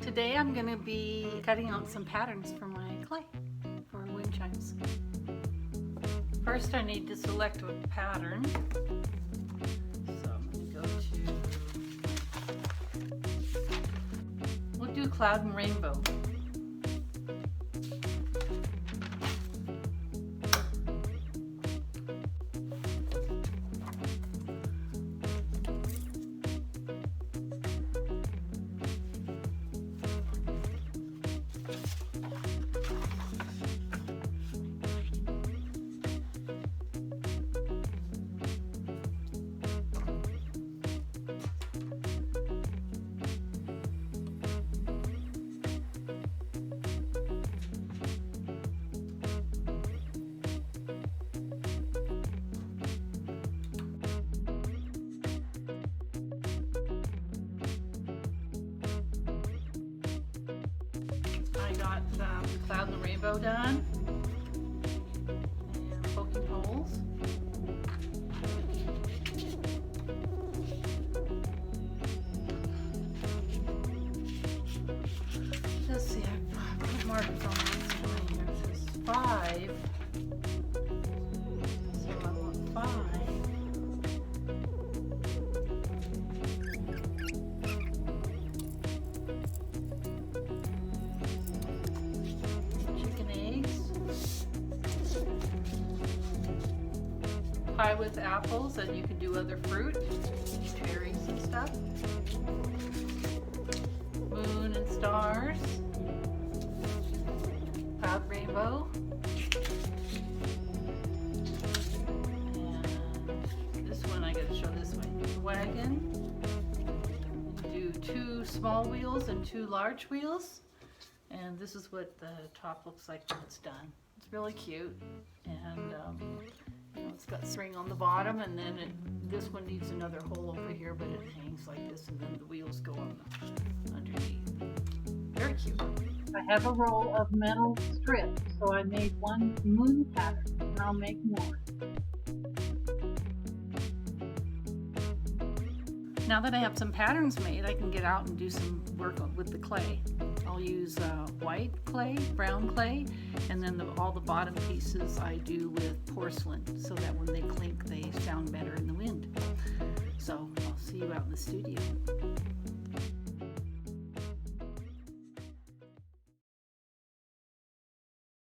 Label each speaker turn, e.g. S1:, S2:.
S1: Today I'm going to be cutting out some patterns for my clay for wind chimes. First I need to select a pattern. So I'm going to go to, we'll do cloud and rainbow. I got the cloud and the rainbow done and poking holes. Let's see, I put markers on this one here. It says 5. So I want 5. Pie with apples, and you can do other fruit, cherries and stuff. Moon and stars. Cloud rainbow. And this one I gotta show this one. Wagon. You do 2 small wheels and 2 large wheels. And this is what the top looks like when it's done. It's really cute. And it's got string on the bottom, and then this one needs another hole over here, but it hangs like this, and then the wheels go on underneath. Very cute.
S2: I have a roll of metal strips, so I made one moon pattern, and I'll make more.
S1: Now that I have some patterns made, I can get out and do some work with the clay. I'll use white clay, brown clay, and then all the bottom pieces I do with porcelain, so that when they clink, they sound better in the wind. So I'll see you out in the studio.